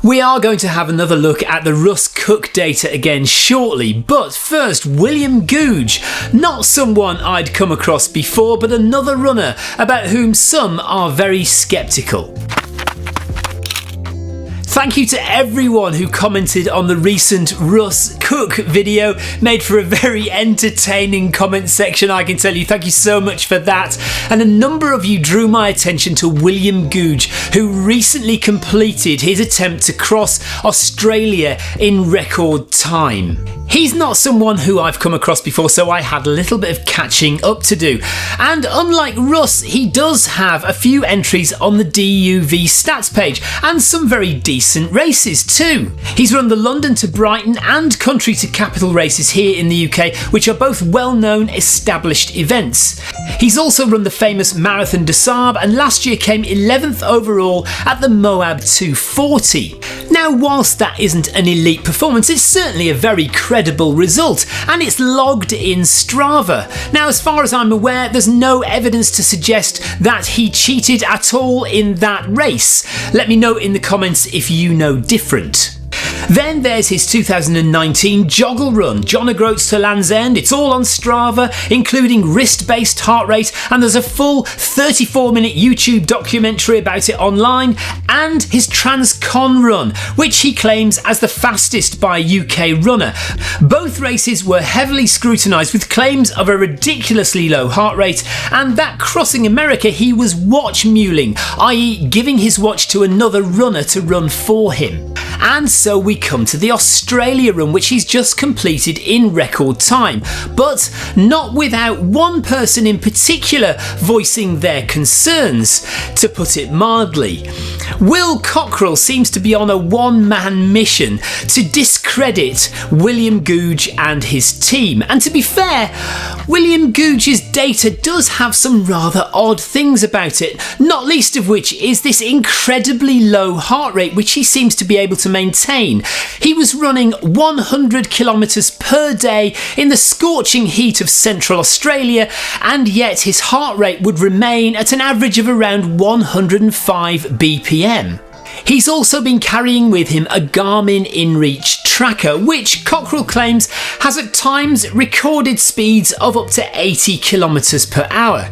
We are going to have another look at the Russ Cook data again shortly, but first, William Goodge. Not someone I'd come across before, but another runner about whom some are very sceptical. Thank you to everyone who commented on the recent Russ Cook video. Made for a very entertaining comment section, I can tell you. Thank you so much for that. And a number of you drew my attention to William Goodge, who recently completed his attempt to cross Australia in record time. He's not someone who I've come across before, so I had a little bit of catching up to do. And unlike Russ, he does have a few entries on the DUV stats page and some very decent races too. He's run the London to Brighton and Country to Capital races here in the UK, which are both well-known established events. He's also run the famous Marathon des Sables and last year came 11th overall at the Moab 240. Now, whilst that isn't an elite performance, it's certainly a very credible result, and it's logged in Strava. Now, as far as I'm aware, there's no evidence to suggest that he cheated at all in that race. Let me know in the comments if you know different. Then there's his 2019 joggle run, John O'Groats to Land's End. It's all on Strava, including wrist-based heart rate, and there's a full 34-minute YouTube documentary about it online, and his Transcon run, which he claims as the fastest by a UK runner. Both races were heavily scrutinised with claims of a ridiculously low heart rate, and that crossing America he was watch muling, i.e. giving his watch to another runner to run for him. And so we come to the Australia run, which he's just completed in record time, but not without one person in particular voicing their concerns, to put it mildly. Will Cockerell seems to be on a one-man mission to discredit William Goodge and his team. And to be fair, William Goodge's data does have some rather odd things about it, not least of which is this incredibly low heart rate which he seems to be able to maintain. He was running 100 kilometres per day in the scorching heat of Central Australia, and yet his heart rate would remain at an average of around 105 BPM. He's also been carrying with him a Garmin InReach tracker, which Cockerell claims has at times recorded speeds of up to 80 kilometres per hour.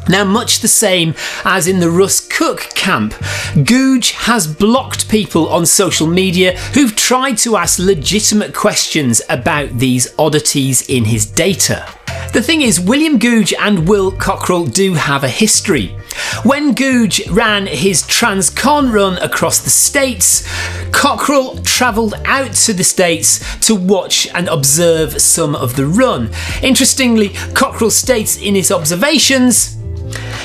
Now, much the same as in the Russ Cook camp, Goodge has blocked people on social media who've tried to ask legitimate questions about these oddities in his data. The thing is, William Goodge and Will Cockerell do have a history. When Goodge ran his Transcon run across the States, Cockerell travelled out to the States to watch and observe some of the run. Interestingly, Cockerell states in his observations,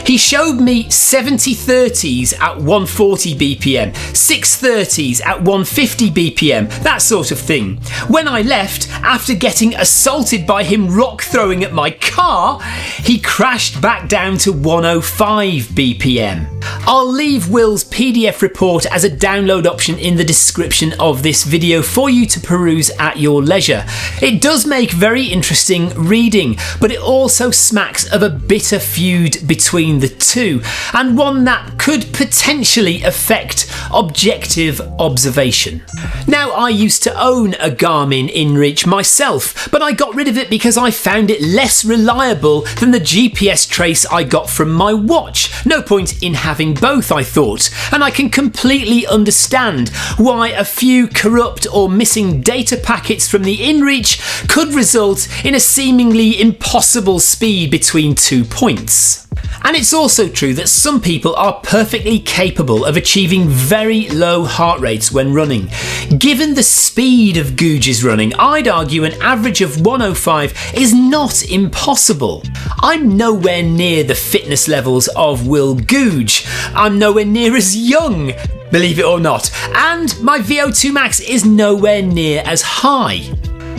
"He showed me 70-30s at 140 BPM, 630s at 150 BPM, that sort of thing. When I left, after getting assaulted by him rock throwing at my car, he crashed back down to 105 BPM. I'll leave Will's PDF report as a download option in the description of this video for you to peruse at your leisure. It does make very interesting reading, but it also smacks of a bitter feud between the two, and one that could potentially affect objective observation. Now, I used to own a Garmin InReach myself, but I got rid of it because I found it less reliable than the GPS trace I got from my watch. No point in having both, I thought, and I can completely understand why a few corrupt or missing data packets from the InReach could result in a seemingly impossible speed between 2 points. And it's also true that some people are perfectly capable of achieving very low heart rates when running. Given the speed of Goodge's running, I'd argue an average of 105 is not impossible. I'm nowhere near the fitness levels of Will Goodge. I'm nowhere near as young, believe it or not, and my VO2 max is nowhere near as high.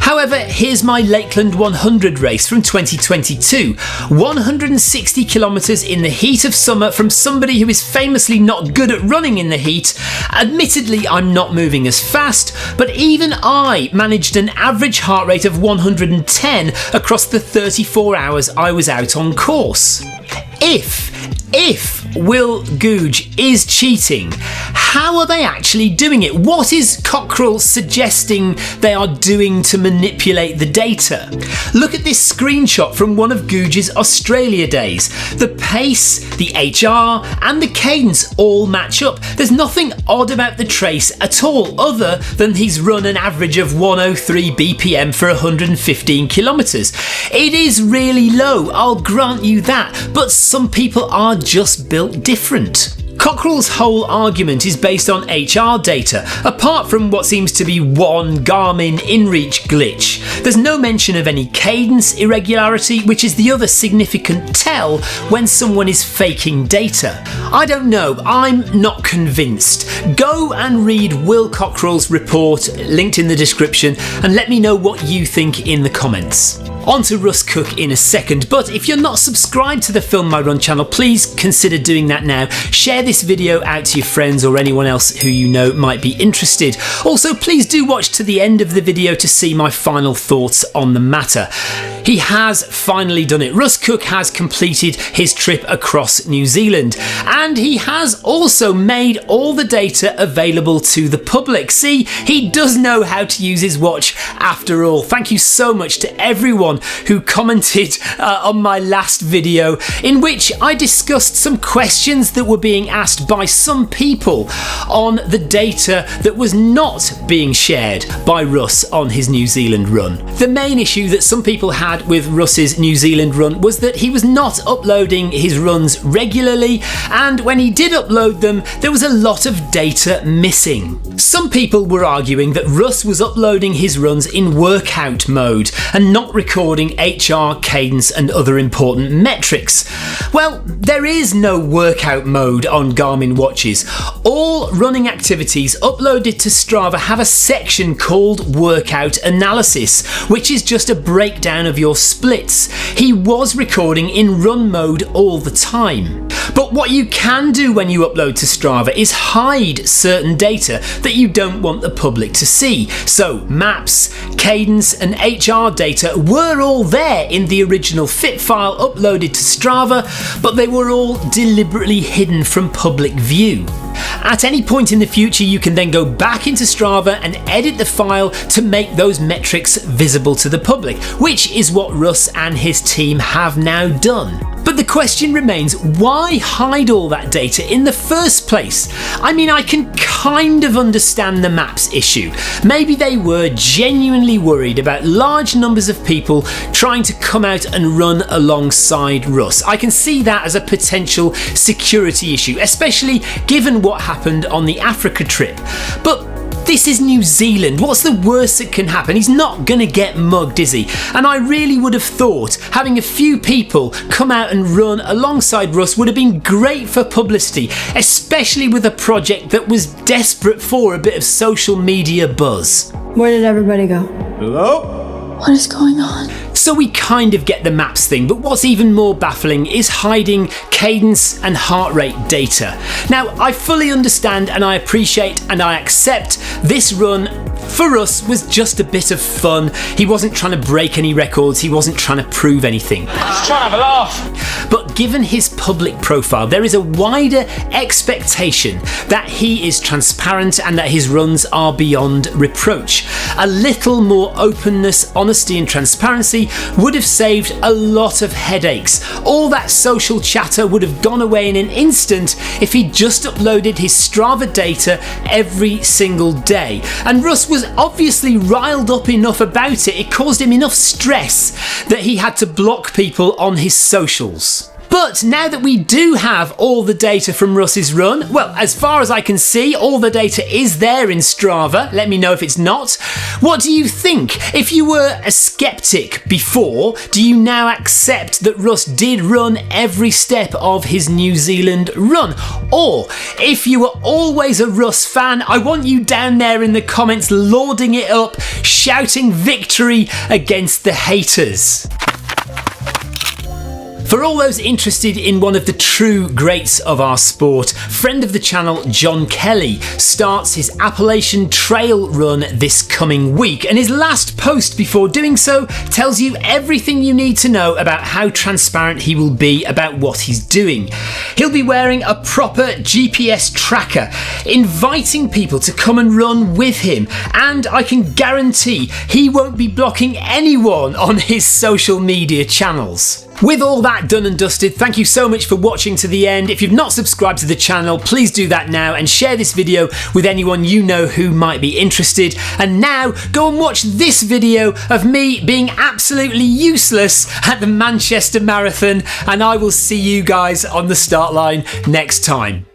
However, here's my Lakeland 100 race from 2022. 160 kilometres in the heat of summer from somebody who is famously not good at running in the heat. Admittedly, I'm not moving as fast, but even I managed an average heart rate of 110 across the 34 hours I was out on course. If if Will Goodge is cheating, how are they actually doing it? What is Cockerell suggesting they are doing to manipulate the data? Look at this screenshot from one of Goodge's Australia days. The pace, the HR and the cadence all match up. There's nothing odd about the trace at all, other than he's run an average of 103 BPM for 115 kilometres. It is really low, I'll grant you that, but some people are just built different. Cockerell's whole argument is based on HR data, apart from what seems to be one Garmin InReach glitch. There's no mention of any cadence irregularity, which is the other significant tell when someone is faking data. I don't know, I'm not convinced. Go and read Will Cockerell's report, linked in the description, and let me know what you think in the comments. On to Russ Cook in a second, but if you're not subscribed to the Film My Run channel, please consider doing that now. Share this video out to your friends or anyone else who you know might be interested. Also, please do watch to the end of the video to see my final thoughts on the matter. He has finally done it. Russ Cook has completed his trip across New Zealand, and he has also made all the data available to the public. See, he does know how to use his watch after all. Thank you so much to everyone who commented on my last video, in which I discussed some questions that were being asked by some people on the data that was not being shared by Russ on his New Zealand run. The main issue that some people had with Russ's New Zealand run was that he was not uploading his runs regularly, and when he did upload them, there was a lot of data missing. Some people were arguing that Russ was uploading his runs in workout mode and not recording HR, cadence and other important metrics. Well, there is no workout mode on Garmin watches. All running activities uploaded to Strava have a section called Workout Analysis, which is just a breakdown of your splits. He was recording in run mode all the time. But what you can do when you upload to Strava is hide certain data that you don't want the public to see. So maps, cadence and HR data were all there in the original fit file uploaded to Strava, but they were all deliberately hidden from public view. At any point in the future, you can then go back into Strava and edit the file to make those metrics visible to the public, which is what Russ and his team have now done. But the question remains, why hide all that data in the first place? I mean, I can kind of understand the maps issue. Maybe they were genuinely worried about large numbers of people trying to come out and run alongside Russ. I can see that as a potential security issue, especially given what happened on the Africa trip. But this is New Zealand. What's the worst that can happen? He's not gonna get mugged, is he? And I really would have thought having a few people come out and run alongside Russ would have been great for publicity, especially with a project that was desperate for a bit of social media buzz. Where did everybody go? Hello? What is going on? So we kind of get the maps thing, but what's even more baffling is hiding cadence and heart rate data. Now, I fully understand and I appreciate and I accept this run for us was just a bit of fun. He wasn't trying to break any records, he wasn't trying to prove anything. Just trying to have a laugh. But given his public profile, there is a wider expectation that he is transparent and that his runs are beyond reproach. A little more openness, honesty and transparency would have saved a lot of headaches. All that social chatter would have gone away in an instant if he just uploaded his Strava data every single day. And Russ was obviously riled up enough about it, it caused him enough stress that he had to block people on his socials. But now that we do have all the data from Russ's run, well, as far as I can see, all the data is there in Strava. Let me know if it's not. What do you think? If you were a skeptic before, do you now accept that Russ did run every step of his New Zealand run? Or, if you were always a Russ fan, I want you down there in the comments lauding it up, shouting victory against the haters. For all those interested in one of the true greats of our sport, friend of the channel John Kelly starts his Appalachian Trail run this coming week, and his last post before doing so tells you everything you need to know about how transparent he will be about what he's doing. He'll be wearing a proper GPS tracker, inviting people to come and run with him, and I can guarantee he won't be blocking anyone on his social media channels. With all that done and dusted, thank you so much for watching to the end. If you've not subscribed to the channel, please do that now and share this video with anyone you know who might be interested. And now, go and watch this video of me being absolutely useless at the Manchester Marathon, and I will see you guys on the start line next time.